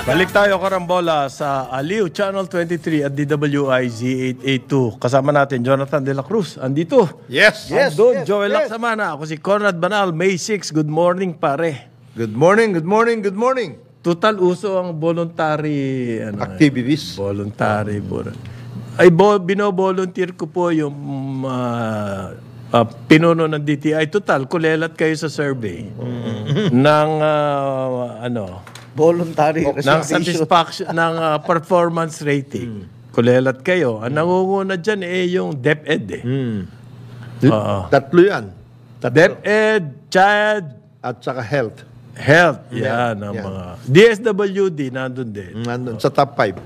Balik tayo, Karambola, sa Aliw Channel 23 at DWIZ 882. Kasama natin Jonathan De La Cruz. Andito. Yes. Andun, Joel Laksamana. Ako si Conrad Banal, May 6. Good morning, pare. Good morning. Total uso ang voluntary Activities. Voluntary. Ay, bino-volunteer ko po yung pinuno ng DTI. Total, kulelat kayo sa survey ng voluntary ng satisfaction ng performance rating. Kulelat kayo. Ang nangunguna dyan yung DepEd. Tatlo yan. DepEd, CHAD, At saka health. Yan ang mga. DSWD, nandun din. Nandun sa top 5.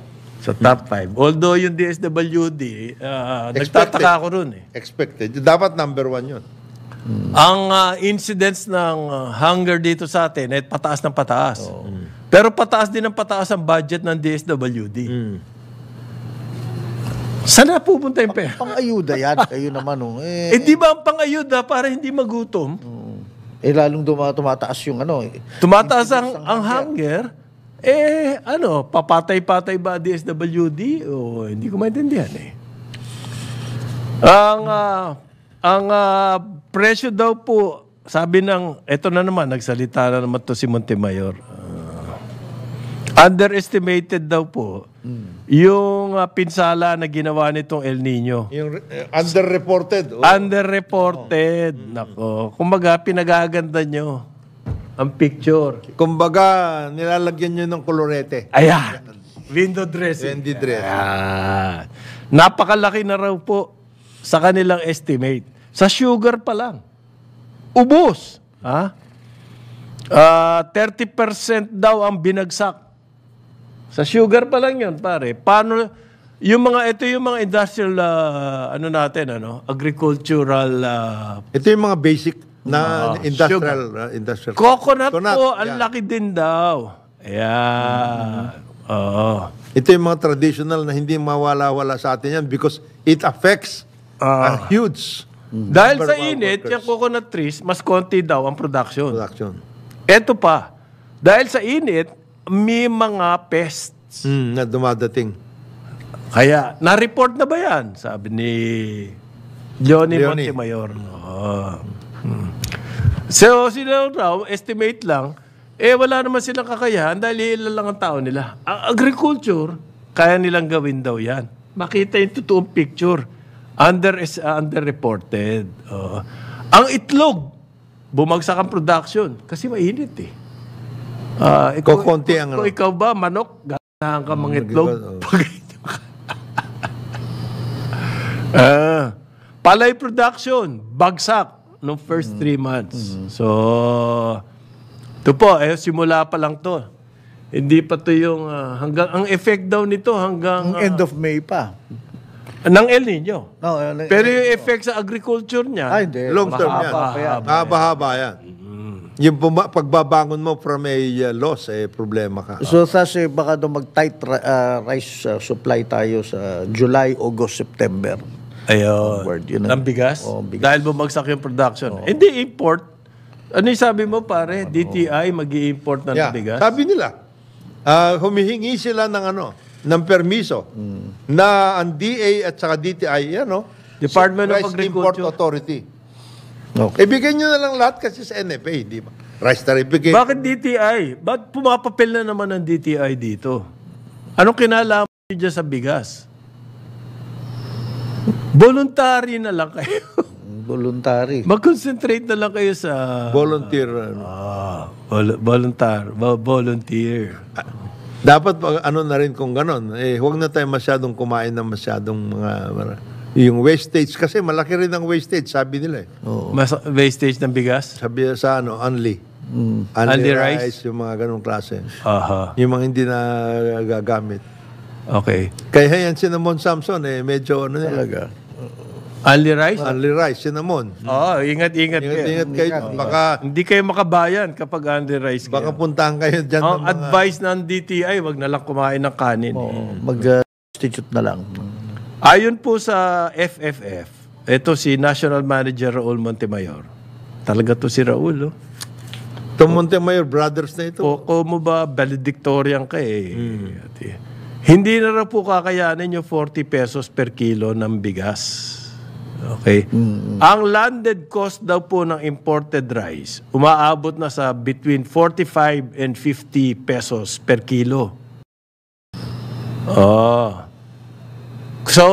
Sa top 5. Although yung DSWD, nagtataka ako ron eh. Expected. Dapat number 1 yun. Ang incidence ng hunger dito sa atin ay pataas ng pataas. Pero pataas din ng pataas ang budget ng DSWD. Saan na pupunta yung pera? Pang-ayuda yan. Kayo naman. Di ba ang pang-ayuda para hindi magutom? Lalong tumataas yung Tumataas ang hunger. Papatay-patay ba DSWD? Hindi ko maintindihan eh. Ang presyo daw po, sabi eto na naman, nagsalita na naman to si Montemayor. Underestimated daw po yung pinsala na ginawa nitong El Nino. Yung underreported. Underreported. Nako. Kumbaga, pinagaganda nyo ang picture. Kumbaga, nilalagyan nyo ng kolorete. Ayan. Window dressing. Window dressing. Ayan. Napakalaki na raw po sa kanilang estimate. Sa sugar pa lang. Ubos. 30% daw ang binagsak. Sa sugar pa lang yun, pare. Paano, yung mga industrial, agricultural. Ito yung mga basic na industrial. Coconut po, ang laki din daw. Ayan. Ito yung mga traditional na hindi mawala-wala sa atin yan because it affects a huge dahil sa init, yung coconut trees, mas konti daw ang production. Ito pa, dahil sa init, may mga pests na dumadating. Kaya, na-report na ba yan? Sabi ni Johnny Montemayor. So, sila raw, estimate lang, wala naman silang kakayahan dahil ilan lang ang tao nila. Ang agriculture, kaya nilang gawin daw yan. Makita yung totoong picture. Underreported. Ang itlog, bumagsak ang production kasi mainit eh. Kung ikaw ba, manok, ganahan ka mga itlog. Palay production, bagsak noong first 3 months. So, ito po, simula pa lang to. Hindi pa to yung ang effect daw nito hanggang end of May pa. Ng El Nino. No, pero yung effect sa agriculture niya, long term yan. Mahaba yan. Yung pagbabangon mo from a loss, problema ka. So, baka doon mag-tight rice supply tayo sa July, August, September. Ayun. Ang bigas? Dahil bumagsak yung production. Hindi import. Ano yung sabi mo, pare? DTI mag-i-import ng bigas? Sabi nila, humihingi sila ng permiso na ang DA at saka DTI, Department of Rice Agriculture. Import Authority. Okay. Ibigay nyo na lang lahat kasi sa NFA, di ba? Rice Tarification. Bakit DTI? Ba't pumapapel na naman ang DTI dito? Anong kinalaman nyo dyan sa bigas? Voluntary na lang kayo. Voluntary. Mag-concentrate na lang kayo sa volunteer. Volunteer. Dapat na rin kung ganon. Huwag na tayo masyadong kumain ng masyadong yung wastage kasi malaki rin ang wastage, sabi nila eh. Wastage ng bigas? Sabi sa only. Only rice, yung mga ganong klase. Yung mga hindi na gagamit. Okay. Kaya yan, Cinnamon Samson, medyo talaga. Only rice? Only rice, cinnamon. Ingat kayo. Baka, hindi kayo makabayan kapag only rice kayo. Baka puntahan kayo dyan. Ang advice ng DTI, wag na lang kumain ng kanin. Mag-substitute na lang. Ayon po sa FFF, ito si National Manager Raul Montemayor. Talaga to si Raul, Itong Montemayor Brothers na ito. Koko mo ba, valedictorian ka eh. Hindi na raw po kakayanin yung 40 pesos per kilo ng bigas. Okay? Ang landed cost daw po ng imported rice, umaabot na sa between 45 and 50 pesos per kilo. So,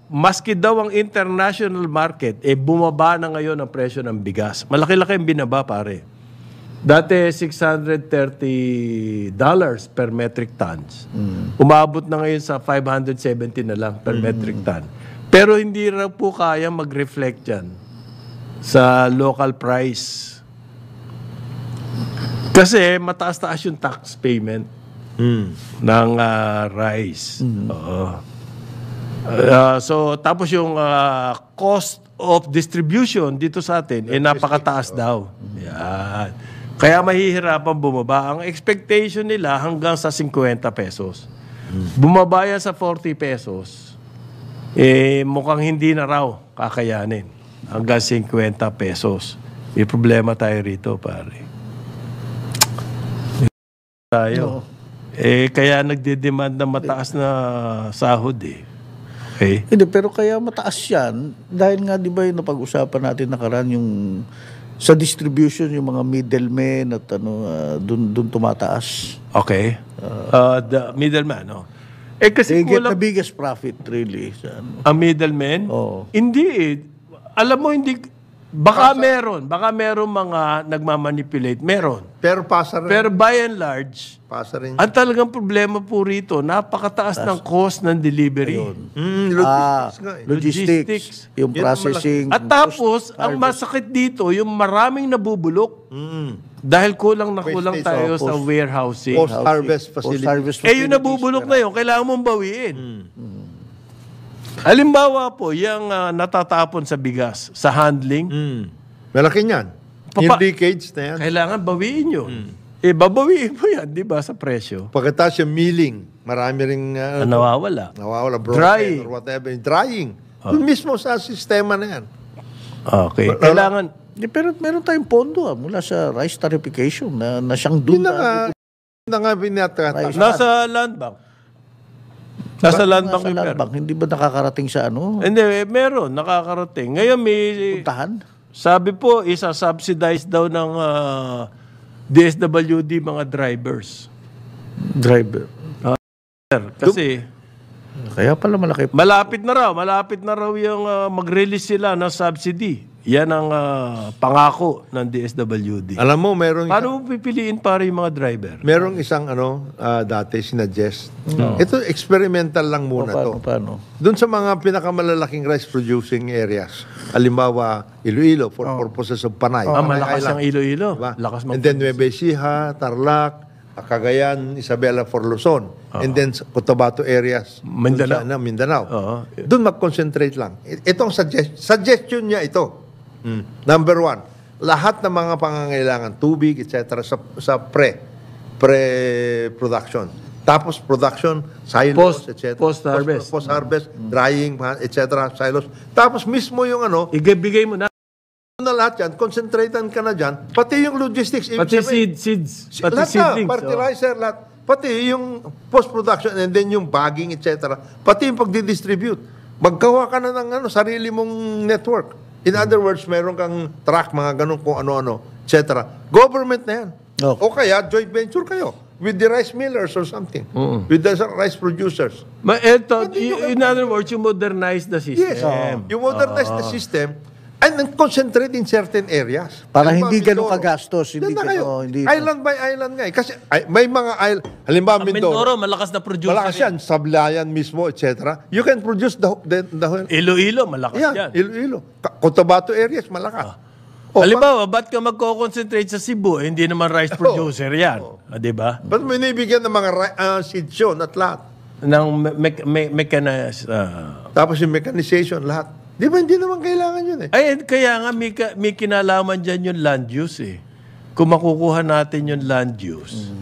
maski daw ang international market, bumaba na ngayon ang presyo ng bigas. Malaki-laki ang binaba, pare. Dati, $630 per metric tons. Umabot na ngayon sa 570 na lang per metric ton. Pero hindi raw po kaya mag-reflect yan sa local price. Kasi mataas-taas yung tax payment ng rice. Oo. So, tapos yung cost of distribution dito sa atin, napakataas daw. Yan. Kaya mahihirapan bumaba. Ang expectation nila hanggang sa 50 pesos. Bumaba yan sa 40 pesos. Mukhang hindi na raw kakayanin hanggang 50 pesos. May problema tayo rito, pare. Tayo. Kaya nagde-demand ng mataas na sahod eh. Okay? Hindi, pero kaya mataas yan dahil nga di ba yung napag-usapan natin nakaraan yung sa distribution yung mga middlemen at dun tumataas. Okay. The middleman, no? Kasi They get kulang the biggest profit really. ang middleman. Oo. Hindi eh. Alam mo, hindi. Baka meron mga nagmamanipulate. Meron. Pero pasa rin. Pero by and large, Pasa rin. ang talagang problema po rito, napakataas ng cost ng delivery. Logistics nga eh. Logistics, yung Yan ang processing. At tapos, ang masakit dito, yung maraming nabubulok. Dahil kulang na kulang Wastage, tayo sa warehousing. Post-harvest facility. Post-harvest Yung nabubulok na yun, kailangan mong bawiin. Halimbawa po, yung natatapon sa bigas, sa handling, Malaki niyan. Yung leakage na yan. kailangan bawiin yun. Babawiin mo yan, di ba, sa presyo. Pagkatapos yung milling, marami ring Nawawala. nawawala, broken Drying. or whatever. Drying. Yung mismo sa sistema na yan. Okay. Kailangan, Pero meron tayong pondo mula sa rice tarification na siyang doon. Yun na nga binatata. nasa land bank. Nasa land bank yung pera. Hindi ba nakakarating sa Hindi, meron, nakakarating. Ngayon may, puntahan? sabi po, isa-subsidize daw ng DSWD mga drivers. Driver. Kasi Kaya pala malaki. malapit na raw yung mag-release sila ng subsidy. Yan ang pangako ng DSWD. Alam mo, Paano mo pipiliin para yung mga driver? merong isang dati sinuggest. Ito experimental lang muna to. Paano? Doon sa mga pinakamalalaking rice producing areas. Halimbawa, Iloilo for purposes of Panay. Panay Malakas Island. ang Iloilo. Diba? Lakas And then Nueva Ecija, Tarlac, Cagayan, Isabela for Luzon. And then Cotabato areas. Mindanao. Mindanao. Oo. Doon mag-concentrate lang. Itong suggestion niya ito. Number one, lahat ng mga pangangailangan, tubig, etc. sa pre-production. Tapos production, silos, etc. Post-harvest. Post-harvest, drying, etc. Silos. Tapos mismo yung Ibigay mo na. na lahat yan, concentratean ka na dyan, pati yung logistics. Pati seeds. Pati Lahat seedlings. na, fertilizer, lahat. Pati yung post-production and then yung bagging, etc. Pati yung pagdidistribute. Maggawa ka na ng sarili mong network. In other words, meron kang track, mga ganun kung ano-ano, etc. Government na yan. Okay. O kaya, joint venture kayo with the rice millers or something. With the rice producers. In other words, you modernize the system. Yes. You modernize the system and then concentrate in certain areas. Para Halimbawa, hindi ganun Mindoro. kagastos. Yan Hindi na kayo. hindi Island by island nga eh. Kasi may mga island. Halimbawa, Mindoro. malakas na producer. Malakas yan. Sablayan mismo, etc. You can produce the whole. Iloilo, malakas yan. Iloilo. Cotabato areas, malakas. Halimbawa, ba't ka magko-concentrate sa Cebu? Hindi naman rice producer yan. Di ba? Ba't mo inibigyan ng mga seedson at lahat? Ng mechanized. Tapos yung mechanization, lahat. Di ba hindi naman kailangan yun eh? Ay, kaya nga may kinalaman dyan yung land use eh. Kung makukuha natin yung land use,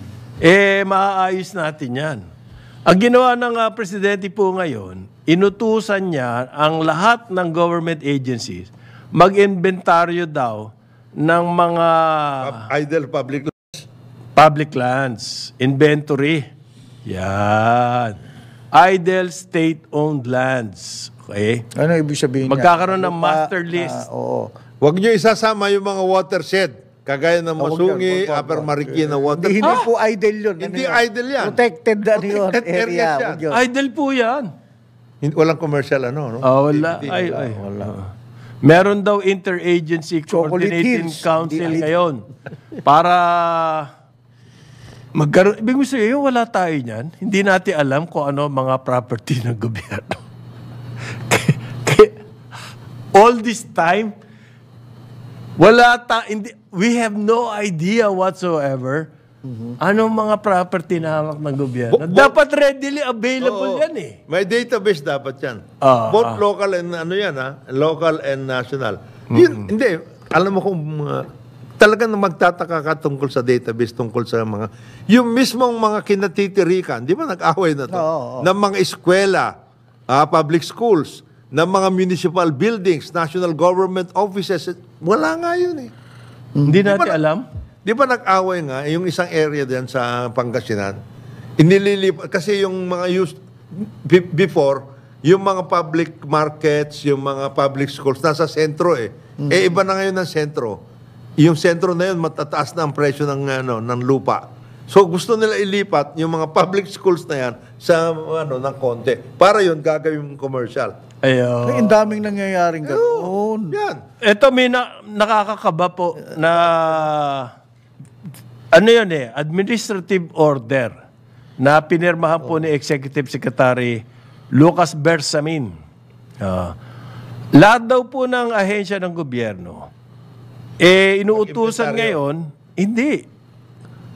maaayos natin yan. Ang ginawa ng presidente po ngayon, inutusan niya ang lahat ng government agencies mag-inventaryo daw ng mga Idle public. public lands, inventory. Yan. Idle state-owned lands. Okay? Ano ibig sabihin niya? Magkakaroon ng master list. Oo. Huwag nyo isasama yung mga watershed. Kagaya ng Huwag Masungi, yan, wag. Upper Marikina water. Hindi po idle yun. Hindi Ano yun? idle yan. Protected, Protected area. areas yan. Wag yun. Idle po yan. Walang commercial no? Wala. wala. Meron daw interagency Chocolate coordinating Hills. council Hindi- ngayon para magkaroon. Ibig mo sabihin, wala tayo niyan. Hindi natin alam kung ano mga property ng gobyerno. All this time, we have no idea whatsoever anong mga property na hawak ng gobyerno. Dapat readily available Oo. yan eh. May database dapat yan. Both local and local and national. Yun, hindi. Alam mo kung talagang magtataka ka tungkol sa database, tungkol sa mga, yung mismong mga kinatitirikan, di ba nag-away na to? Oo. Ng mga eskwela, public schools, ng mga municipal buildings, national government offices, wala nga yun eh. Hindi natin alam. Di ba nag-away nga, yung isang area diyan sa Pangasinan, inililipat, kasi yung mga before, yung mga public markets, yung mga public schools, nasa sentro eh. Iba na ngayon ng sentro. Yung sentro na yun, matataas na ang presyo ng lupa. So gusto nila ilipat yung mga public schools na yan sa ng konti. Para yun, gagawin commercial. Ayo. Ang daming nangyayaring ganoon. Yan. Ito may nakakakaba po na ano yun administrative order na pinirmahan po ni Executive Secretary Lucas Bersamin. Lahat daw po ng ahensya ng gobyerno inuutusan ngayon, hindi.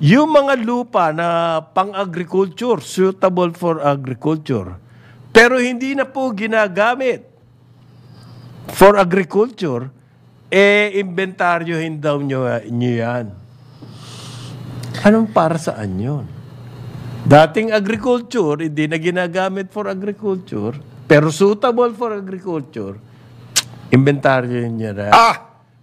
Yung mga lupa na pang-agriculture, suitable for agriculture, pero hindi na po ginagamit for agriculture, inventaryohin daw nyo yan. Anong para saan yun? Dating agriculture, hindi na ginagamit for agriculture, pero suitable for agriculture, inventaryohin nyo na.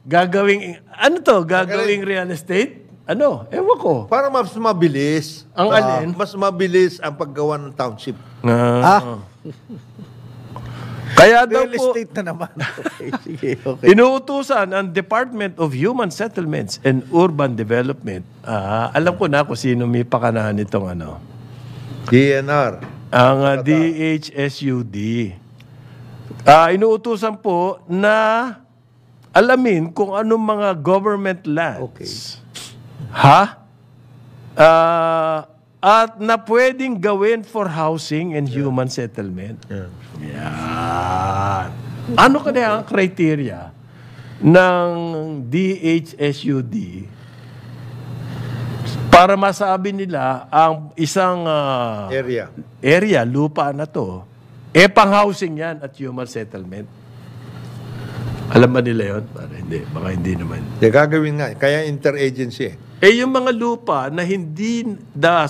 Gagawing, ano to? Gagawing real estate? Ano? Ewan ko. Para mas mabilis. Ang alin? Mas mabilis ang paggawa ng township. Kaya daw Real po, estate na naman. Okay, sige, okay. inuutusan ang Department of Human Settlements and Urban Development. Alam ko na kung sino may pakanahan nitong DNR. ang DHSUD. Inuutusan po na alamin kung anong mga government lands. At na pwedeng gawin for housing and human settlement. Yan. Ano kaya ang criteria ng DHSUD para masabi nila ang isang area, lupa na to, pang-housing yan at human settlement? Alam ba nila yun? Para hindi. Baka hindi naman. Gagawin nga. Kaya interagency. Yung mga lupa na hindi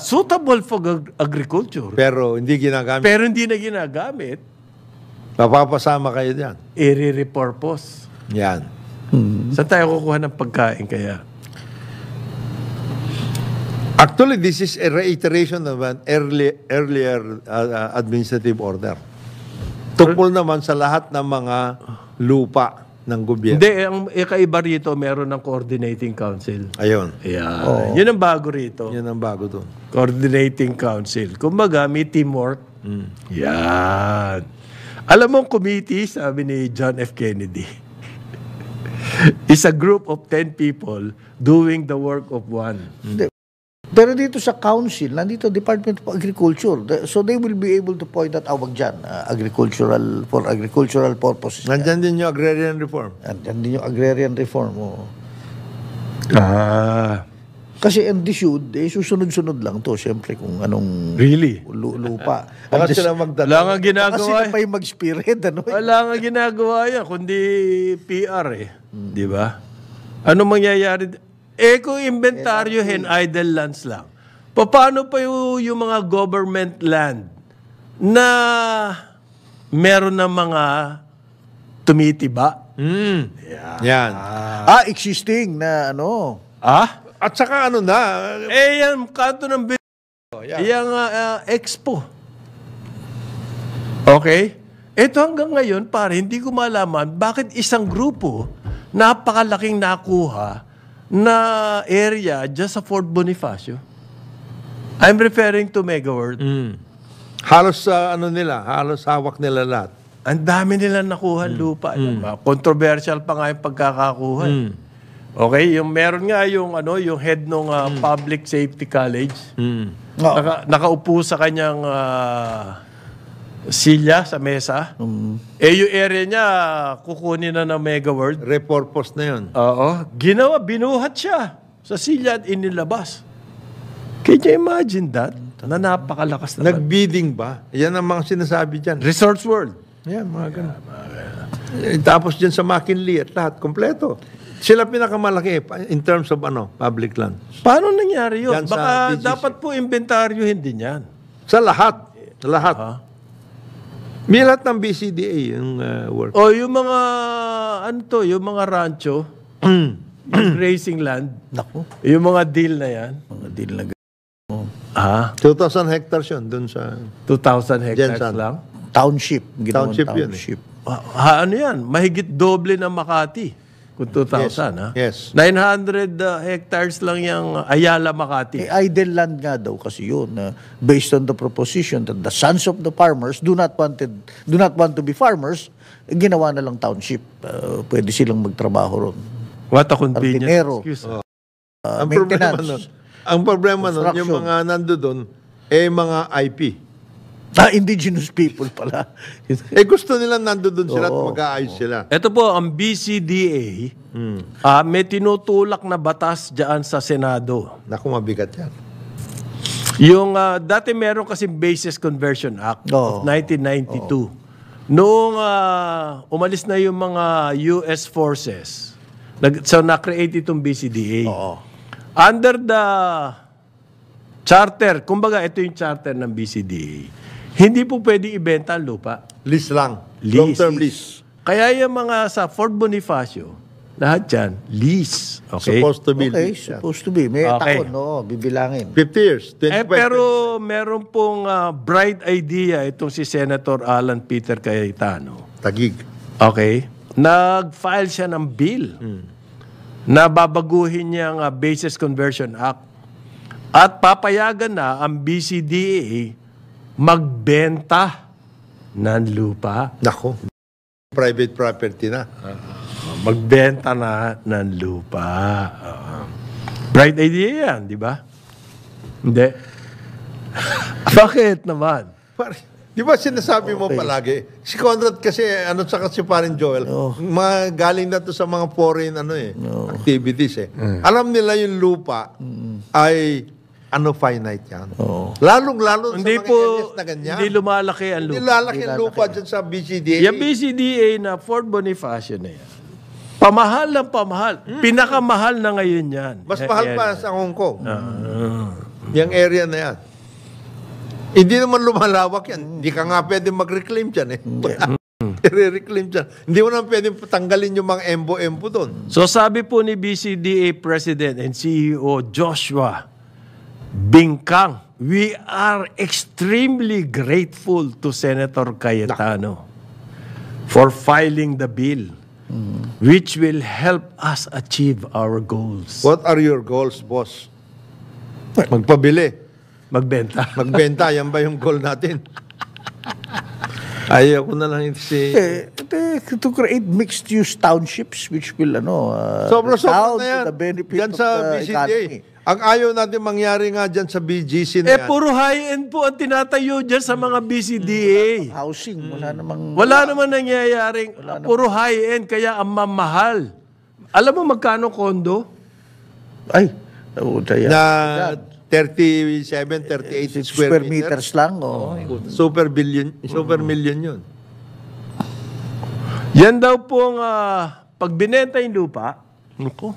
suitable for agriculture, Pero hindi ginagamit. pero hindi na ginagamit, Mapapasama kayo dyan. i-repurpose. Yan. Saan tayo kukuha ng pagkain kaya? Actually, this is a reiteration of an earlier administrative order. Tungkol naman sa lahat ng mga lupa ng gobyerno. Hindi, ang ikaiba rito, meron ng coordinating council. Ayun. Ayan. Yun ang bago rito. Yan ang bago doon. Coordinating council. Kumbaga, may teamwork. Yan. Alam mo, committee, sabi ni John F. Kennedy, is a group of 10 people doing the work of one. Pero dito sa council, nandito Department of Agriculture. So they will be able to point out awag dyan, for agricultural purposes. Nandyan din yung agrarian reform. Nandyan din yung agrarian reform. Kasi and this should, susunod-sunod lang to, siyempre, kung anong Really? Baka lupa. sila Wala magdala. nga Kasi ginagawa. na pa yung mag-spirit, ano? Wala nga ginagawa yan, kundi PR Di ba? Ano mangyayari? Kung inventaryohin, idle lands lang. Paano pa yung mga government land na meron ng mga tumitiba? Yan. Existing na ano. At saka ano na, Yan, kanto ng yung Expo. Okay? Ito hanggang ngayon, pare, hindi ko malaman bakit isang grupo napakalaking nakuha na area dyan sa Fort Bonifacio. I'm referring to Mega World. halos halos hawak nila lahat. Ang dami nila nakuha lupa. Controversial pa nga yung pagkakakuha. Okay, yung meron nga yung yung head ng Public Safety College. Nakaupo sa kanyang silya sa mesa. Yung area niya kukunin na ng Mega World. Repurpose na yun. Oo. Binuhat siya sa silya at inilabas. Can you imagine that? Na napakalakas na. Nag-bidding ba? Yan ang mga sinasabi dyan. Resorts World. Yan, mga ganun. Tapos dyan sa McKinley at lahat, kompleto. Sila pinakamalaki in terms of public land. Paano nangyari yun? Yan sa Baka BGC. dapat po inventaryohin din yan. Sa lahat. Sa lahat. May lahat ng BCDA yung work. O yung mga, yung mga rancho, yung grazing land, Naku. yung mga deal na yan, Mga deal na 2,000 hectares yun dun sa 2,000 hectares Jensen. lang. township. Ginawang Township yun, township. Ano yan? Mahigit doble ng Makati. Kung 2,000, Yes. 900 hectares lang yung Ayala, Makati. Idle land nga daw kasi yun. Based on the proposition that the sons of the farmers do not want to be farmers, ginawa na lang township. Pwede silang magtrabaho ron. What a convenience. Jardinero. Excuse. Maintenance. Ang problema nun, yung Construction. mga nando doon, mga IP. Indigenous people pala. Gusto nila nando doon sila at mag-aayos sila. Ito po, ang BCDA, may tinutulak na batas dyan sa Senado. Naku, mabigat yan. Yung, dati meron kasi Basis Conversion Act of 1992. Noong umalis na yung mga US forces, so na-create itong BCDA. Under the charter, kumbaga ito yung charter ng BCDA, hindi po pwede ibenta ang lupa. Lease lang. Lease. Long-term lease. Kaya yung mga sa Fort Bonifacio, lahat yan, lease. Okay? Supposed to be Okay, lease. supposed to be. May Okay. taon, bibilangin. 50 years. 25 Pero meron pong bright idea itong si Senator Alan Peter Cayetano. Tagig. Okay? Nag-file siya ng bill na babaguhin niyang Basis Conversion Act. At papayagan na ang BCDA magbenta ng lupa. Naku. Private property na. Magbenta na ng lupa. Bright idea yan, di ba? Hindi. Bakit naman? Di ba sinasabi mo palagi? Si Conrad kasi, saka si Parin Joel, mga galing na to sa mga foreign activities Alam nila yung lupa ay finite yan. Lalong-lalo sa Hindi mga po, areas na ganyan. hindi lumalaki ang Hindi lupa. lalaki ang lupa dyan sa BCDA. Yung BCDA na Fort Bonifacio na yan, pamahal ng pamahal. Pinakamahal na ngayon yan. Mas mahal pa sa Hong Kong. Yung area na yan. Hindi naman lumalawak yan. Hindi ka nga pwede mag-reclaim dyan I-reclaim dyan. Hindi mo naman pwede tanggalin yung mga embo-embo doon. So sabi po ni BCDA President and CEO Joshua Bingkang, we are extremely grateful to Senator Cayetano for filing the bill which will help us achieve our goals. What are your goals, boss? Magpabili. Magbenta. Magbenta. Yan ba yung goal natin? Ayaw ko na lang To create mixed-use townships which will, Sobra-sobra down na yan. to the benefit Yan of sa the BCDA. economy. Ang ayaw natin mangyari nga dyan sa BGC na yan. Puro high-end po ang tinatayo dyan sa mga BCDA. Housing, wala namang... Wala naman nangyayaring puro high-end kaya ang mamahal. Alam mo magkano kondo? Ay, na 37, 38 square meters lang. Super million yun. Yan daw pong pag binenta yung lupa, naku,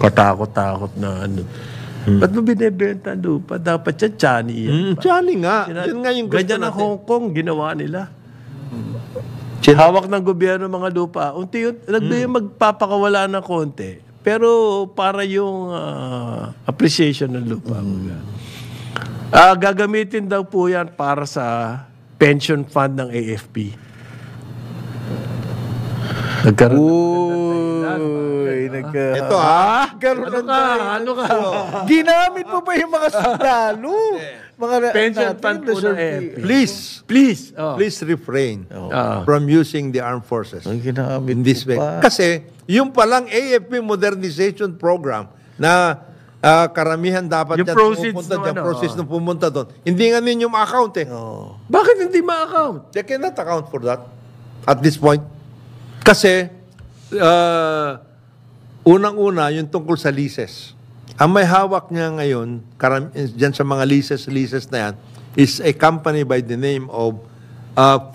katakot-takot na Ba't mo binibenta ang lupa? Dapat yan, Chani yan. Chani nga. Yan nga yung gusto Ganyan ang natin. Hong Kong, ginawa nila. hawak ng gobyerno mga lupa, unti-unti, magpapakawala ng konti. Pero para yung appreciation ng lupa. Gagamitin daw po yan para sa pension fund ng AFP. Ito Ano ka? Ginamit mo pa yung mga sundalo. Mga Pension fund po ng AFP. Please Oh. refrain from using the armed forces Ang ginamit in this way. Kasi yung palang AFP modernization program na karamihan dapat Yung yan proceeds pumunta ng dyan, ano, proceeds na pumunta doon. Hindi nga ninyo ma-account eh. Bakit hindi ma-account? They cannot account for that at this point. Kasi, unang-una, yung tungkol sa leases. Ang may hawak niya ngayon, dyan sa mga leases na yan, is a company by the name of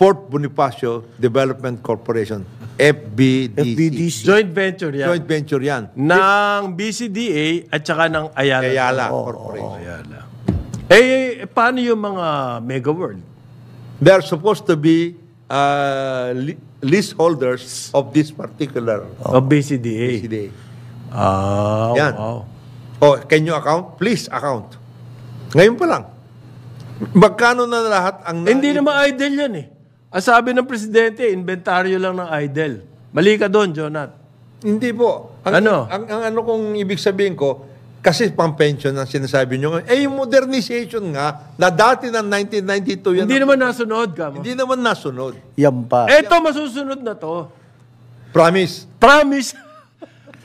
Fort Bonifacio Development Corporation, FBDC. Joint venture yan. Joint venture yan. Ng BCDA at saka ng Ayala. Ayala Corporation. Ayala. Paano yung mga Mega World? They're supposed to be leaseholders of this particular Of BCDA. CDA. Yan. Wow. Oh, can you account? Please account. Ngayon pa lang. Magkano na lahat ang... Hindi naman idle yan eh. Ang sabi ng presidente, inventaryo lang ng idle. Mali ka doon, Jonat. Hindi po. Ano? Ang ano kong ibig sabihin ko, kasi pang-pension ang sinasabi nyo. Yung modernization nga, na dati ng 1992 yan. Hindi naman nasunod ka mo. Hindi naman nasunod. Yan pa. Eto, masusunod na to. Promise. Promise.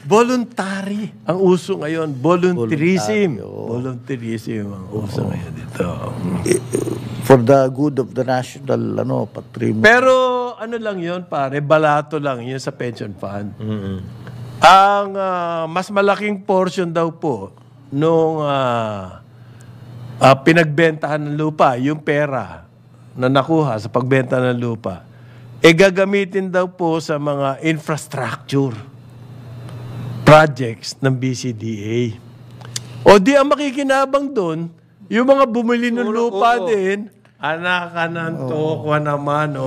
Voluntary. Ang uso ngayon, voluntarism. Voluntarism ang uso ngayon dito. For the good of the national patrimony. Pero ano lang yun, pare, balato lang yun sa pension fund. Ang mas malaking portion daw po nung pinagbentahan ng lupa, yung pera na nakuha sa pagbenta ng lupa, gagamitin daw po sa mga infrastructure projects ng BCDA. O di ang makikinabang doon, yung mga bumili ng lupa din, anak ka ng tokwa naman,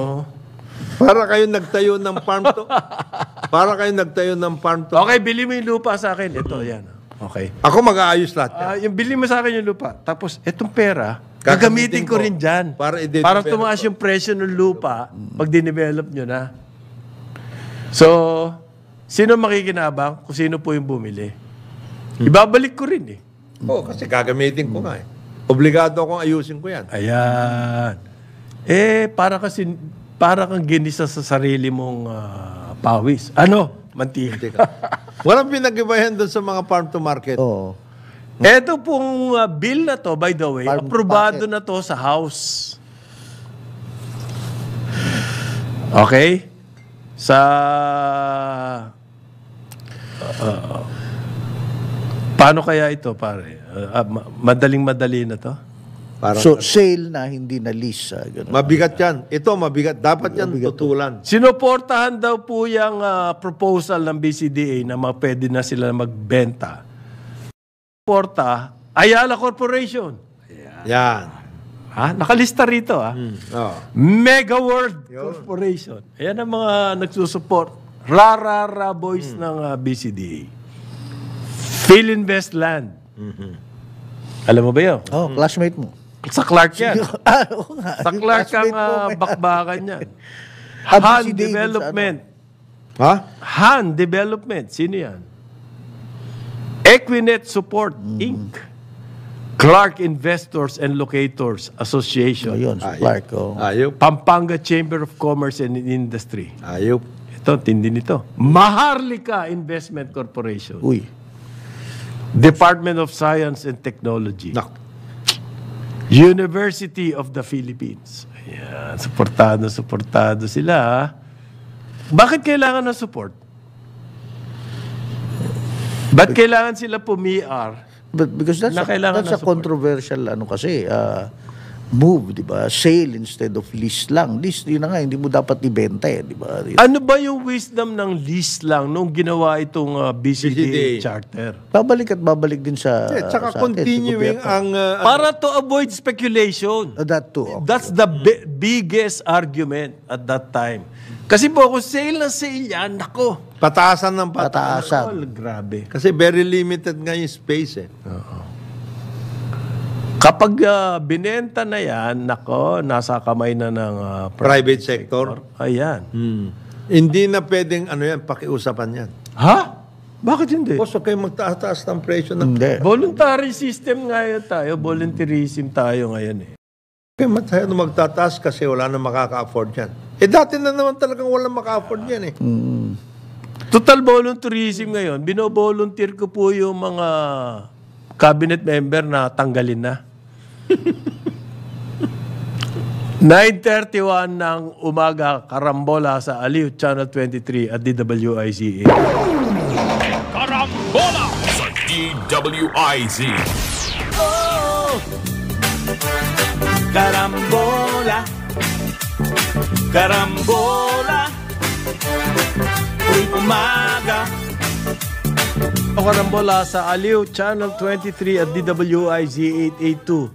Para kayo nagtayo ng farm to. Para kayo nagtayo ng farm to. Okay, bili mo yung lupa sa akin. Ito, yan. Okay. Ako mag-aayos lahat yan. Yung bili mo sa akin yung lupa. Tapos, etong pera, gagamitin ko rin dyan. Para tumaas yung presyo ng lupa pag dinevelop nyo na. So, sino makikinabang? Kung sino po yung bumili. Ibabalik ko rin eh. Kasi gagamitin ko nga eh. Obligado akong ayusin ko yan. Ayan. Para kang ginisa sa sarili mong pawis. Mantika. Walang pinag-ibayan doon sa mga farm to market. Oo. Ito pong bill na to, by the way, Farm to aprobado market. na to sa House. Okay? Sa... paano kaya ito, pare? Madaling-madali na to? So, sale na, hindi na lease. Ganun. Mabigat yan. Ito, mabigat. Dapat yan tutulan. Sinuportahan daw po yung proposal ng BCDA na pwede na sila magbenta. Porta, Ayala Corporation. Yan. Nakalista rito. Mega World Corporation. Ayan ang mga nagsusupport. Rara boys ng BCDA. Philinvest Land. Alam mo ba yun? Classmate mo. Sa Clark yan. Oo nga. Sa Clark ang Classmate mo, may- bakbakan yan. Ah, Han BCDA Development. Ha? Han Development. Sino yan? Equinet Support, Inc. Clark Investors and Locators Association. Ayun, si Clark. Ayop. Pampanga Chamber of Commerce and Industry. Ayop. Ito, tindi nito. Maharlika Investment Corporation. Uy. Department of Science and Technology. University of the Philippines. Ayan, suportado sila. Bakit kailangan ng support? Ba't kailangan sila pumiar? But because that's Na kailangan a ng support. controversial move, di ba? Sale instead of lease lang. Lease, yun na nga, hindi mo dapat ibenta di ba? Ano ba yung wisdom ng lease lang nung ginawa itong BCDA charter? Babalik din sa Tsaka sa atin, continuing sa gobyerno. ang... Para to avoid speculation. That too. Okay. That's the biggest argument at that time. Kasi po, kung sale na sale yan, nako. Pataasan ng pataasan. Pataasan. Grabe. Kasi very limited nga yung space eh. Kapag binenta na yan, nako, nasa kamay na ng Private sector. Ayan. Hindi na pwedeng pakiusapan yan. Ha? Bakit hindi? Boss, huwag kayong magtaas ng presyo ng... Hindi. Voluntary system ngayon tayo. Voluntarism tayo ngayon eh. Huwag kayong magtataas kasi wala na makaka-afford yan. Dati na naman talagang walang maka-afford yan eh. Total voluntarism ngayon, bino-volunteer ko po yung mga cabinet member na tanggalin na. 9:31 ng umaga, karambola sa Aliw Channel 23 at DWIZ. Karambola sa DWIZ. Carambola, carambola, tuwing umaga. Karambola sa Aliw Channel 23 at DWIZ 882.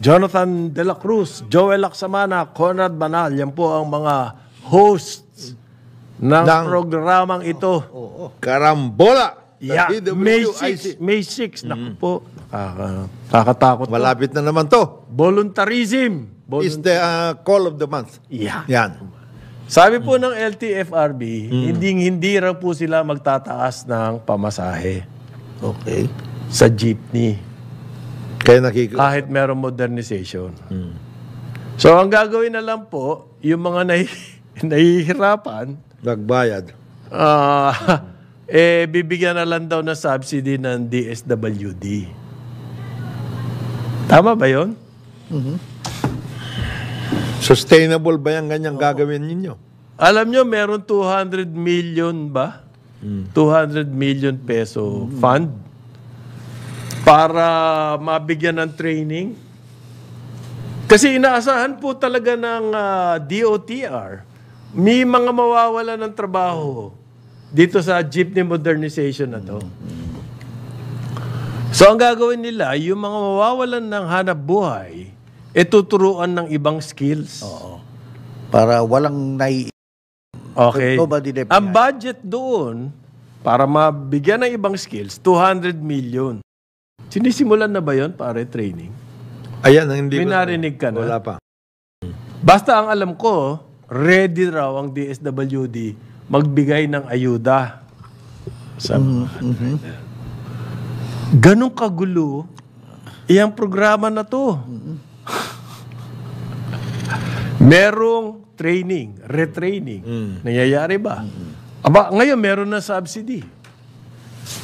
Jonathan De La Cruz, Joel Lacsamana, Conrad Banal, yan po ang mga hosts ng programang ito. Karambola! Yeah, May 6. May 6. Naku po. Kakatakot. Malapit na naman to. Voluntarism. Is the call of the month. Yeah. Yan. Sabi po ng LTFRB, hindi raw po sila magtataas ng pamasahe Okay. sa jeepney. Kaya Kahit merong modernization. So, ang gagawin na lang po, yung mga nahihirapan, nagbayad. bibigyan na lang daw ng subsidy ng DSWD. Tama ba yun? Sustainable ba yung ganyang gagawin ninyo? Alam nyo, meron 200 million ba? 200 million peso fund para mabigyan ng training. Kasi inaasahan po talaga ng DOTR, may mga mawawala ng trabaho dito sa jeepney modernization na to. So ang gagawin nila, yung mga mawawalan ng hanap buhay, tuturuan ng ibang skills. Oo. Para walang Okay. Nobody left Ang behind. budget doon, para mabigyan ng ibang skills, 200 million. Sinisimulan na ba yun, pare, training? Ayan, hindi May ko- narinig ka na? Wala pa. Basta ang alam ko, ready raw ang DSWD magbigay ng ayuda. Sa Ganong kagulo, iyang programa na to. Merong training, retraining. Nangyayari ba? Aba, ngayon meron na subsidy.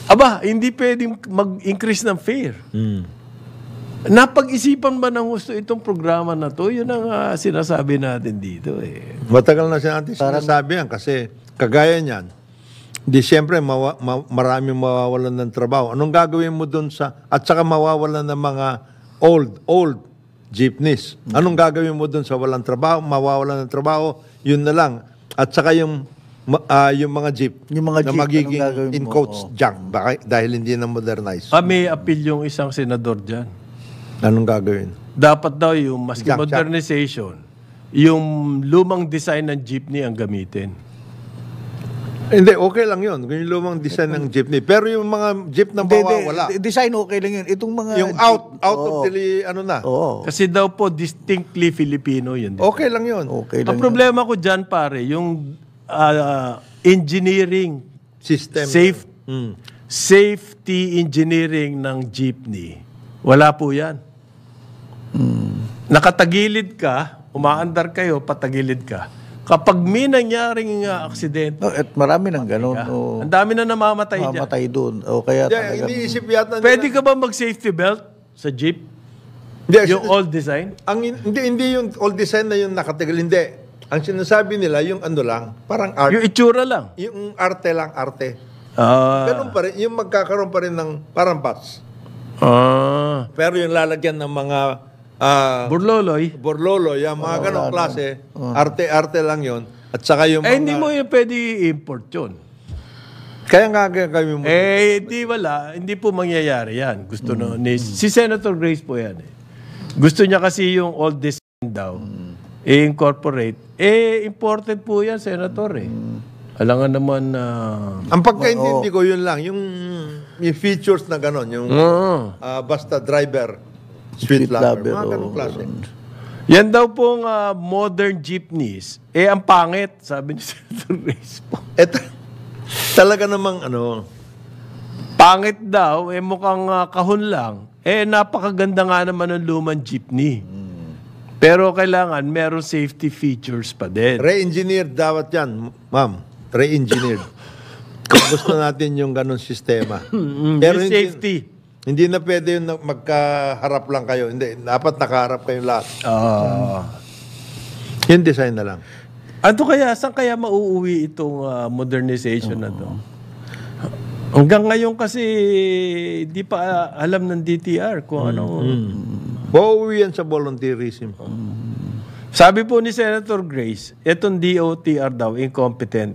Aba, hindi pwedeng mag-increase ng fare. Napag-isipan ba ng gusto itong programa na to? Yun ang sinasabi natin dito eh. Matagal na siya natin sinasabi yan kasi kagaya niyan, di siyempre maraming mawawalan ng trabaho. Anong gagawin mo dun at saka mawawalan ng mga old jeepneys. Anong gagawin mo dun sa walang trabaho, mawawalan ng trabaho, yun na lang. At saka yung mga jeep Yung mga na jeep, magiging anong gagawin in mo? quotes Oo. junk dahil hindi na modernize. May appeal yung isang senador dyan. Anong gagawin? Dapat daw yung maski Junk shop. modernization, yung lumang design ng jeepney ang gamitin. Hindi, okay lang yun. Yung lumang design ng jeepney. Pero yung mga jeep na mawawala, Design okay lang yun. Itong mga... yung out of the, Oo. Kasi daw po distinctly Filipino yun. okay lang yun. Okay lang Ang problema ko dyan, pare, yung engineering, System. safety engineering ng jeepney, wala po yan. Nakatagilid ka, umaandar kayo, patagilid ka. Kapag may nangyaring aksidente, No, at marami ng ganun. Oh, ang dami na namamatay dyan. mamatay doon. O kaya Yeah, talagang... iniisip yata nila. Pwede ka ba mag-safety belt sa jeep? Hindi, Yung old design? hindi yung old design na yung nakatagal. Hindi. Ang sinasabi nila, yung ano lang, parang art. Yung itsura lang. Yung arte lang, arte. Ah. Ganun pa rin. Yung magkakaroon pa rin ng parang bats. Pero yung lalagyan ng mga Burloloy. borlolo, yung mga ganong klase, arte-arte lang yon. At saka yung mga... Hindi mo yung pwede i-import yun. Kaya nga gagawin mo. Hindi wala. Hindi po mangyayari yan. Gusto si Senator Grace po yan. Gusto niya kasi yung old design daw. i-incorporate. Imported po yan, Senator eh. Alangan naman na... Ang pagkaintindi ko, yun lang. Yung features na gano'n. Yung basta driver, street lover. Mga ganong klase. Yan daw pong modern jeepneys. Ang pangit, sabi ni Senator Reyes po. Talaga namang Pangit daw, mukhang kahon lang. Napakaganda nga naman ng lumang jeepney. Pero kailangan meron safety features pa din. Re-engineered dapat yan, ma'am. Re-engineered. Kung gusto natin yung ganong sistema. Pero Yung safety. Hindi na pwede yung magkaharap lang kayo. Hindi, dapat nakaharap kayong lahat. Yung design na lang. Ano kaya, saan kaya mauuwi itong modernization na to? Hanggang ngayon kasi, di pa alam ng DTR kung ano. Bauwi yan sa volunteerism. Sabi po ni Senator Grace, itong DOTR daw, incompetent.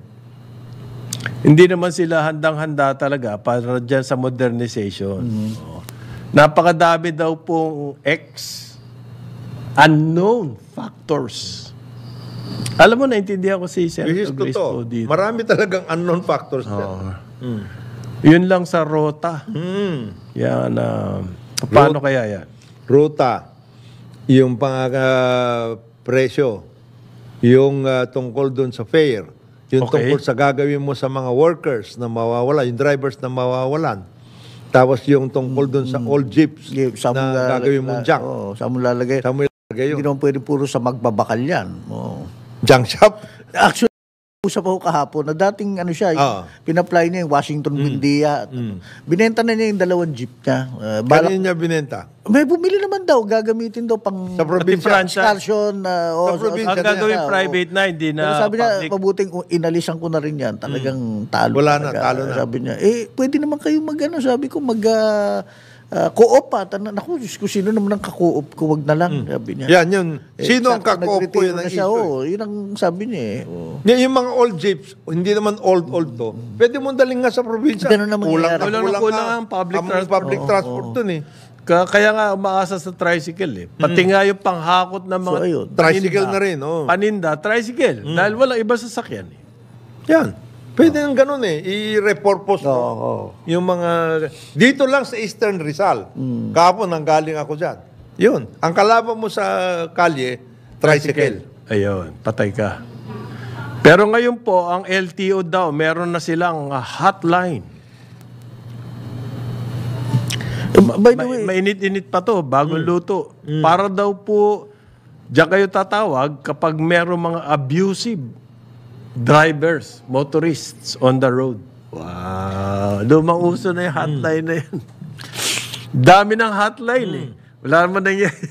Hindi naman sila handang-handa talaga para dyan sa modernization. Napakadami daw pong unknown factors. Alam mo, naintindihan ko si Senator Grace po dito. Marami talagang unknown factors dyan. Yun lang sa rota. Yan, paano kaya yan? Ruta, yung presyo, yung tungkol doon sa fare, yung tungkol sa gagawin mo sa mga workers na mawawala, yung drivers na mawawalan. Tapos yung tungkol doon sa old jeeps na gagawin mong junk. Saan mo lalagay? Hindi naman pwede puro sa magbabakal yan. Junk shop? Actually, usap ako kahapon na dating pina-apply niya yung Washington Buendia. Binenta na niya yung 2 jeep niya. Kanina niya binenta? May bumili naman daw, gagamitin daw pang sa probinsya. Excursion. Sa probinsya. Ang gagawin private na, hindi na pero sabi niya, public. mabuting inalisan ko na rin yan. Talagang talo. Wala na, talo na. Sabi niya, pwede naman kayo sabi ko, co-op pa. Naku, kung sino naman ang ka-co-op ko, wag na lang. Sabi niya. Yan, yun. Sino ang ka-co-op ko, yun ang issue. Yun ang sabi niya Yung mga old jeeps, hindi naman old to, pwede mo daling nga sa probinsya. Ganun naman kulang ang public transport dun Kaya nga umaasa sa tricycle Pati nga yung panghakot ng mga tricycle na rin. Paninda, tricycle. Dahil walang iba sasakyan Yan. Pwede nang ganun i-repurpose yung mga... Dito lang sa Eastern Rizal. Kahapon nanggaling ako dyan. Yun. Ang kalaban mo sa kalye, tricycle. Ayun, patay ka. Pero ngayon po, ang LTO daw, meron na silang hotline. By the way, Mainit-init pa to, bagong luto. Para daw po, diyan kayo tatawag kapag meron mga abusive drivers, motorists on the road. Wow. Lumang uso na yung hotline na yan. Dami ng hotline Wala naman nangyayari.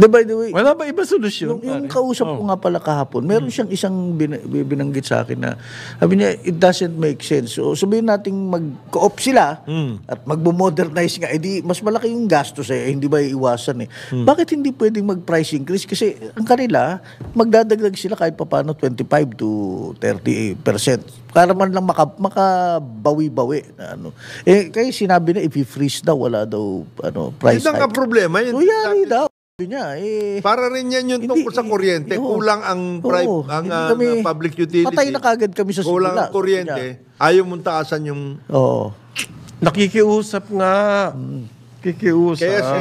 by the way, wala ba iba solusyon? Yung kausap ko nga pala kahapon, meron siyang isang binanggit sa akin na sabi niya, it doesn't make sense. So, sabihin natin mag-co-op sila at magbo-modernize nga, edi mas malaki yung gastos hindi ba iiwasan Bakit hindi pwedeng mag-price increase? Kasi ang kanila, magdadagdag sila kahit paano 25 to 30%. Para man lang makabawi-bawi. Kaya sinabi na, if i-freeze daw, wala daw price hike. Hindi ka problema. So, yari daw. Niya, para rin yan yung tungkol sa kuryente. Kulang ang public utility. Patay na kagad kami sa kulang ang kuryente. Ayaw mong taasan yung... Nakikiusap nga. Kikiusap. Kaya si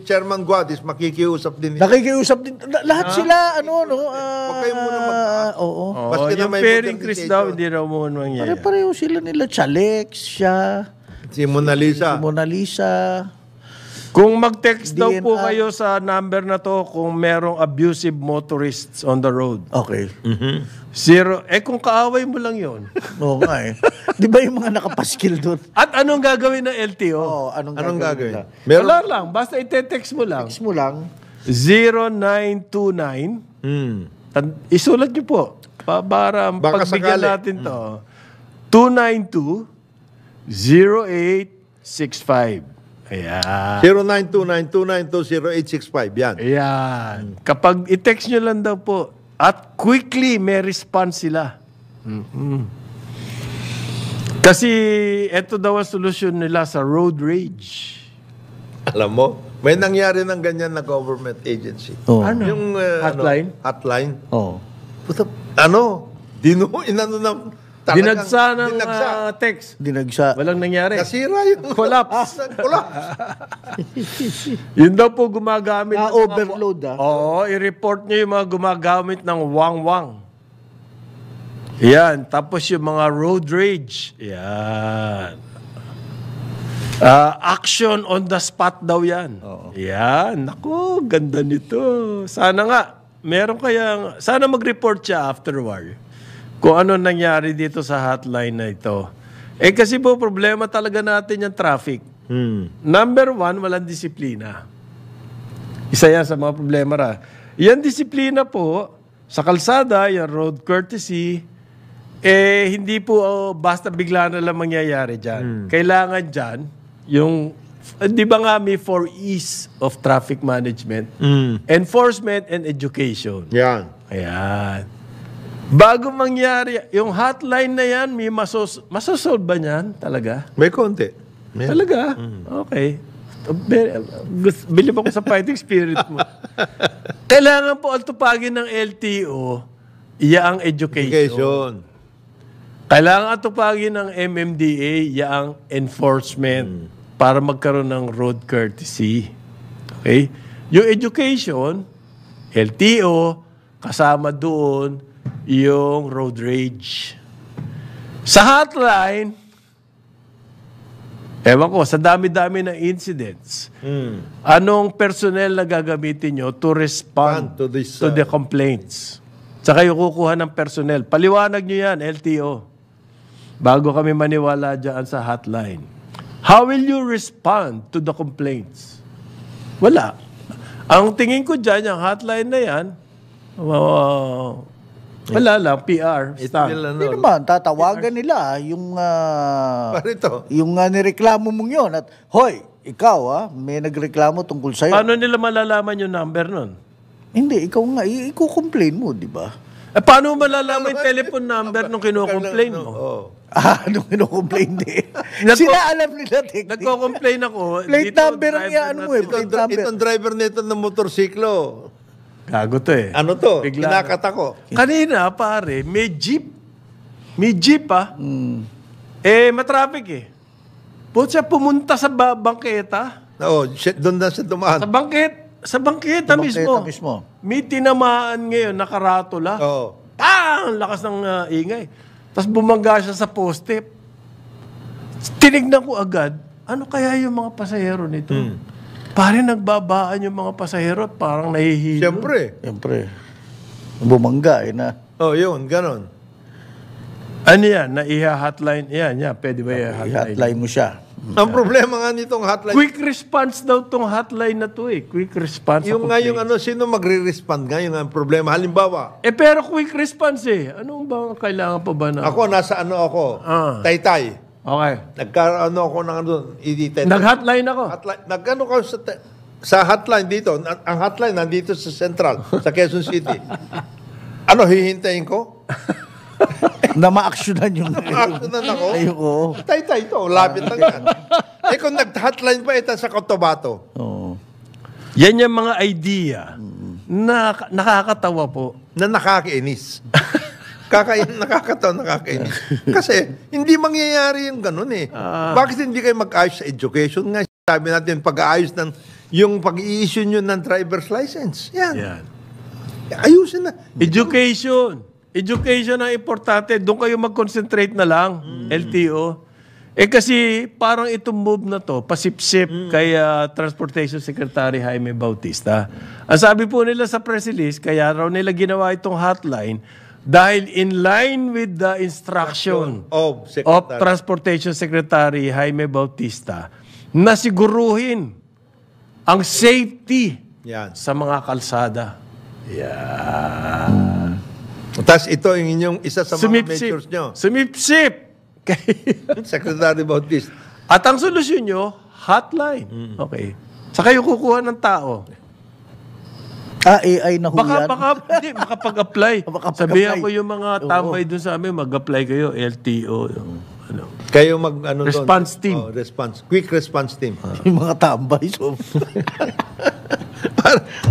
Chairman Guadis, makikiusap din. Nakikiusap din. Lahat sila, Huwag kayo muna mag-taas. Yung fair increase daw, hindi raw mo mangyayari. Pare-pareho sila nila. Chalex, siya. Si Mona Lisa. Kung mag-text daw po kayo sa number na to kung merong abusive motorists on the road. Okay. 0, kung kaaway mo lang yon. Oo nga Di ba yung mga nakapaskil doon? At anong gagawin ng LTO? Anong gagawin? Wala lang. Basta ite-text mo lang. Text mo lang. 0929. Isulat nyo po. Para pagbigyan natin to. 292-0865. Ayan. 0929-292-0865. Yan. Ayan. Kapag i-text nyo lang daw po, at quickly may response sila. Kasi ito daw ang solusyon nila sa road rage. Alam mo, May nangyari ng ganyan na government agency. Oh. Ano? Yung Hotline? hotline. Oh. Puta, inano na talagang- Dinagsa ng dinagsa. text. Dinagsa. Walang nangyari. Nasira yung Collapse. collapse. Yun daw po gumagamit ng mga- overload Oo, i-report nyo yung mga gumagamit ng wang-wang. Yan. Tapos yung mga road rage. Yan. Action on the spot daw yan. Yan. Naku, ganda nito. Sana nga, sana mag-report siya afterward kung ano nangyari dito sa hotline na ito. Kasi po, problema talaga natin yung traffic. Number one, walang disiplina. Isa yan sa mga problema ra. Yan disiplina po, sa kalsada, yung road courtesy, hindi po basta bigla na lang mangyayari dyan. Kailangan dyan, di ba nga may 4 E's of traffic management? Enforcement and education. Yan. Ayan. Bago mangyari, yung hotline na yan, may masosolve ba niyan? Talaga? May konti. Talaga? Okay. Bilib ako sa fighting spirit mo. Kailangan po altupagin ng LTO, iya ang education. Kailangan atupagin ng MMDA, iya ang enforcement para magkaroon ng road courtesy. Okay? Yung education, LTO, kasama doon yung road rage. Sa hotline, ewan ko, sa dami-dami ng incidents, anong personnel na gagamitin nyo to respond To this, to the complaints? Tsaka yung kukuha ng personnel. Paliwanag nyo yan, LTO. Bago kami maniwala dyan sa hotline. How will you respond to the complaints? Wala. Ang tingin ko dyan, yung hotline na yan, wala lang, PR. Hindi naman, tatawagan nila yung Parito. yung nireklamo mong yun. At, hoy, ikaw may nagreklamo tungkol sa'yo. Paano nila malalaman yung number nun? Hindi, ikaw nga, i-complain mo, di ba? Paano malalaman yung telephone number nung kino-complain mo? Anong kinocomplain din? Sila alam nila, technique. Nagko-complain ako. Plate dito, number ang driver ano mo natin. plate number. Itong driver nito ng motorsiklo. Gago to eh. Ano to? Bigla. Kinakat ako. Kanina, pare, may jeep. May jeep matraffic eh. Siya pumunta sa bangketa. Oo, doon na siya dumaan. Sa bangketa mismo. May tinamaan ngayon, nakaratula. Oo. Ang lakas ng ingay. Tapos bumangga siya sa poste. Tinignan ko agad, ano kaya yung mga pasahero nito? Pare, nagbabaan yung mga pasahero at parang nahihilo. Siyempre. Bumangga na. Yun, ganon. Ano yan? Hotline? Yan. Pwede ba I-hotline mo siya. Ang problema nga nitong hotline, Quick response daw tong hotline na to eh. Quick response. yung nga yung sino magre-respond nga, yung ang problema. Halimbawa, pero quick response eh. Anong ba kailangan pa ba na? ako nasa ako, Taytay. Okay. Ako ng Taytay. Nag-hotline ako. Hotline, ko sa hotline dito. Ang hotline nandito sa Central, sa Quezon City. Hihintayin ko? Na ma-actionan yung... Actionan ako? Ayoko. Taytay ito, lapit lang yan. Kung nag-hotline pa ito sa Cotabato. Oo. Yan yung mga idea na nakakatawa po. Na nakakainis. Nakakainis. Kasi, hindi mangyayari yung ganun eh. Bakit hindi kayo mag-ayos sa education? Nga, sabi natin, pag-aayos yung pag-i-issue nyo ng driver's license. Yan. Ayusin na. Education ang importante. Doon kayo mag-concentrate na lang, LTO. Kasi parang itong move na to, pasipsip kay Transportation Secretary Jaime Bautista. Ang sabi po nila sa press release, kaya raw nila ginawa itong hotline dahil in line with the instruction of Transportation Secretary Jaime Bautista na siguruhin ang safety sa mga kalsada. Tapos ito yung inyong isa sa mga measures nyo. Sumipsip! Secretary Bautista. At ang solusyon nyo, hotline. Okay. Sa kayo kukuha ng tao. AI na ho yan. Makapag-apply. Sabihan ko yung mga tambay dun sa amin, mag-apply kayo, LTO. Kayo mag Response team. Quick response team. Yung mga tambay. So,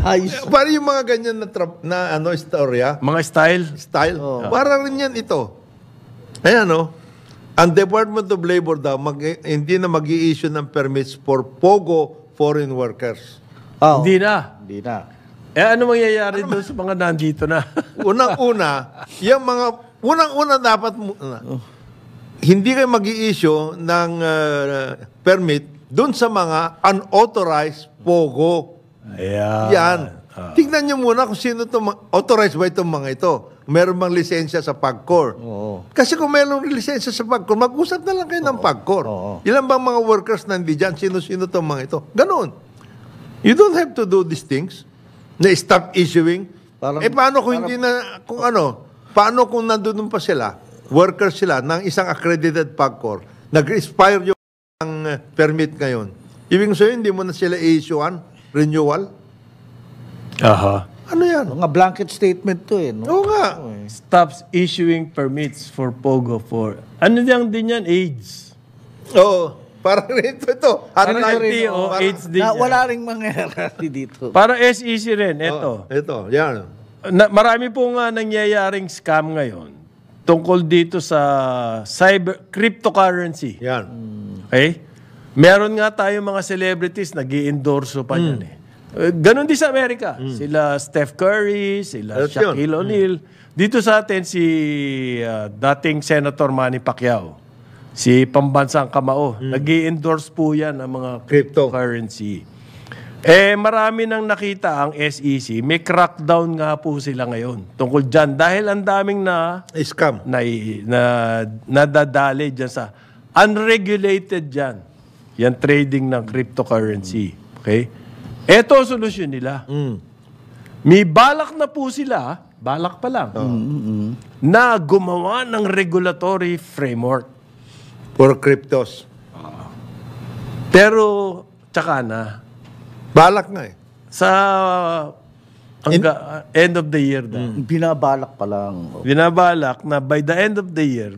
ayos. Para yung mga ganyan na istorya, Mga style. para rin yan ito. Ayan, ang Department of Labor daw, hindi na mag-i-issue ng permits for POGO foreign workers. Oh, Hindi na. Hindi na. Ano mangyayari doon sa mga nandito na? Unang-una, unang-una dapat, hindi kayo mag-i-issue ng permit doon sa mga unauthorized POGO. Ayan. Yan. Tignan nyo muna kung sino authorized ba itong mga ito. Meron bang lisensya sa PAGCOR? Oo. Kasi kung meron lisensya sa PAGCOR, mag-usap na lang kayo ng PAGCOR. Ilan bang mga workers nandiyan? Sino-sino itong mga ito? Ganon. You don't have to do these things na stop issuing. Paano kung hindi na, paano kung nandun pa sila, workers sila ng isang accredited PAGCOR, nag-expire yung permit ngayon. Ibig sabihin, hindi mo na sila i-issuean, renewal. Aha. Ano yan? Mga blanket statement to no? Oo nga. Stops issuing permits for POGO for... Ano din yan? AIDS. Oo. Parang ito. RLT o AIDS din yan. Wala ring mangyayari dito. Para SEC rin. Ito. Ito. Yan. Marami pong nangyayaring scam ngayon tungkol dito sa cryptocurrency. Yan. Okay? Meron nga tayong mga celebrities nag-i-endorso pa yan Ganon din sa Amerika. Sila Steph Curry, sila Shaquille O'Neal. Dito sa atin si dating Senator Manny Pacquiao. Si pambansang kamao. Nag-i-endorse po yan ng mga cryptocurrency. Marami nang nakita ang SEC. May crackdown nga po sila ngayon tungkol dyan. Dahil ang daming scam nadadali dyan sa unregulated dyan. Yan trading ng cryptocurrency. Okay? Ito ang solusyon nila. May balak na po sila, balak pa lang, na gumawa ng regulatory framework. For cryptos. Pero, tsaka na. Balak nga Sa end of the year na. Binabalak pa lang. Binabalak na by the end of the year,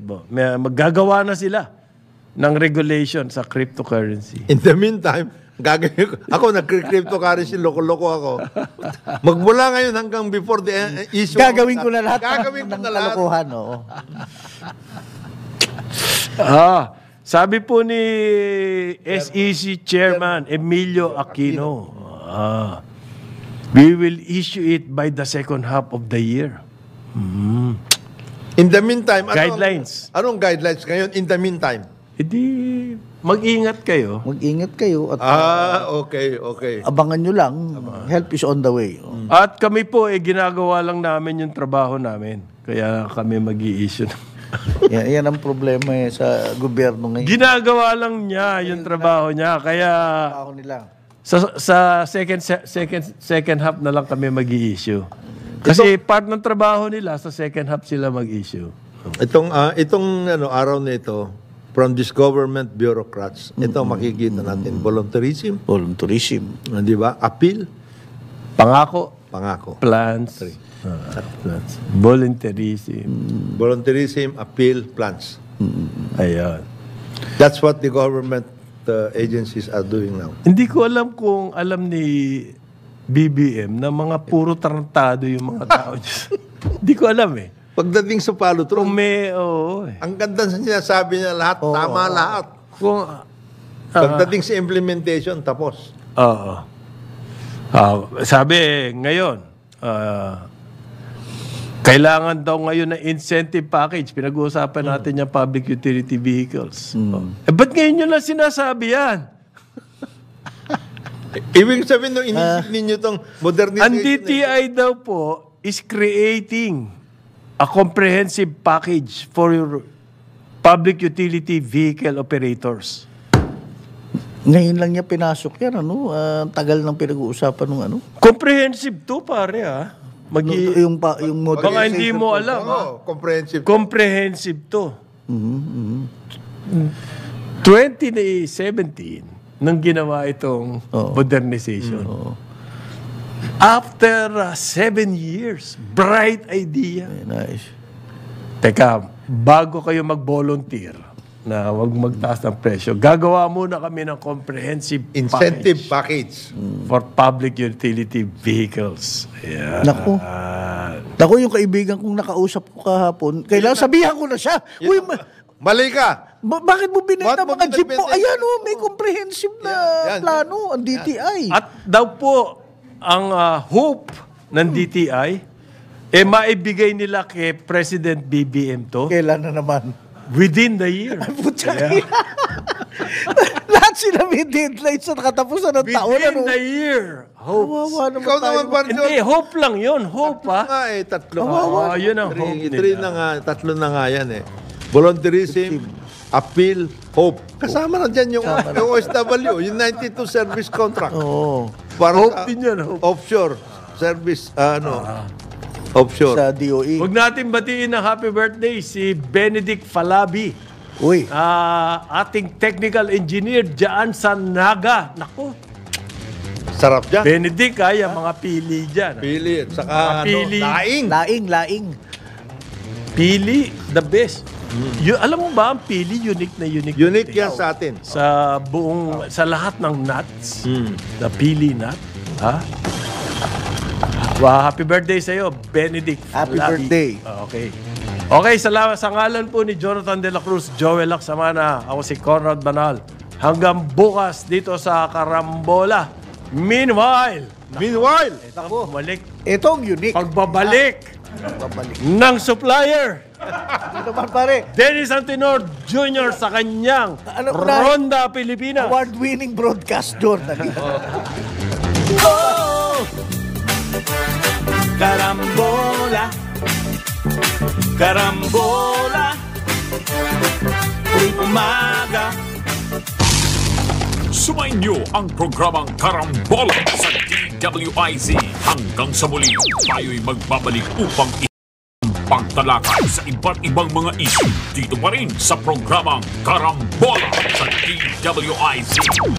maggagawa na sila ng regulation sa cryptocurrency. In the meantime, gagawin ko. Ako, nag-cryptocurrency, loko-loko ako. Magmula ngayon hanggang before the issue. Gagawin ko na lahat Gagawin ko ng na lahat. kalokohan. Sabi po ni SEC Chairman Emilio Aquino, we will issue it by the second half of the year. In the meantime, Guidelines. Anong guidelines ngayon in the meantime? Hindi, mag-ingat kayo. Mag-ingat kayo at Okay. abangan nyo lang. Help is on the way. At kami po, ginagawa lang namin yung trabaho namin. Kaya kami mag-i-issue. Yan ang problema sa gobyerno ngayon. Ginagawa lang niya yung trabaho niya. Kaya Trabaho nila. sa second half na lang kami mag-i-issue. Kasi part ng trabaho nila, sa second half sila mag-issue. Itong araw na ito, from these government bureaucrats, ito makikita natin, voluntarism, di ba? Appeal, Pangako. Plans. Voluntarism, appeal, plans. Ayan. That's what the government agencies are doing now. Hindi ko alam kung alam ni BBM na mga puro tarantado yung mga tao dyan. Hindi ko alam Pagdating sa follow-through, ang ganda sa sinasabi niya lahat, tama lahat. Kung, Pagdating sa implementation, tapos. Sabi ngayon, kailangan daw ngayon ng incentive package. Pinag-uusapan natin yung public utility vehicles. Ba't ngayon nyo lang sinasabi yan? Ibig sabihin nung inisip ninyo itong modernization. Ang DTI daw po is creating a comprehensive package for your public utility vehicle operators. Ngayon lang niya pinasok yan, tagal nang pinag-uusapan ng Comprehensive to, pare, yung baka hindi mo alam, Comprehensive to. 2017, nang ginawa itong modernization. After 7 years, bright idea. Nice. Teka, bago kayo mag-volunteer, na wag magtaas ng presyo. Gagawa muna kami ng comprehensive Incentive package. for public utility vehicles. Yeah. Naku. Naku, yung kaibigan kong nakausap ko kahapon, kailangan sabihan ko na siya. Uy, Mali ka! bakit mo binenta Bakit mo mga jeep mo? binibenta? Ayan may comprehensive na Yan. plano, ang DTI. At daw po, ang hope ng DTI, maibigay nila kay President BBM to Kailan na naman? within the year. Putya. Lahat sila may deadline sa katapusan ng taon. Within Ano? the year. Hope. Kawawa naman Ikaw tayo. naman, Barjon. Hindi, hope lang yun. Hope, Tatlo ha? nga tatlo. Yun ang hope Three nila. na nga, tatlo na nga yan Volunteerism, appeal, hope. Kasama na dyan yung OSW, yung 92 service contract. Oo. Para Hope sa din yan, hope. offshore service, offshore. Sa DOE. Huwag natin batiin ng happy birthday si Benedict Falabi. Uy. Ating technical engineer dyan sa Naga. Naku, Sarap dyan. Benedict, yung mga pili dyan. Pili. At saka, Pili. daing. Laing. Pili, the best. Alam mo ba, ang pili, unique na unique. Unique yan sa atin. Sa buong, sa lahat ng nuts. The pili nut. Ha? Happy birthday sa'yo, Benedict. Happy Falabi. birthday. Okay. Okay, salamat sa ngalan po ni Jonathan De La Cruz, Joel Lacsamana. Ako si Conrad Banal. Hanggang bukas dito sa Karambola. Meanwhile, bumalik. Ito ang unique. Pagbabalik Babalik. ng supplier. Ito naman pare. Dennis Antinor Jr. sa kanyang Ano ba na? Ronda Pilipinas. Award-winning broadcast journalist. Karambola, karambola, tuwing umaga. Sumainyo ang programang Karambola sa DWIZ. Hanggang sa muli, tayo'y magbabalik upang pagtalakay sa iba't ibang mga issue dito pa rin sa programang Karambola sa DWIZ.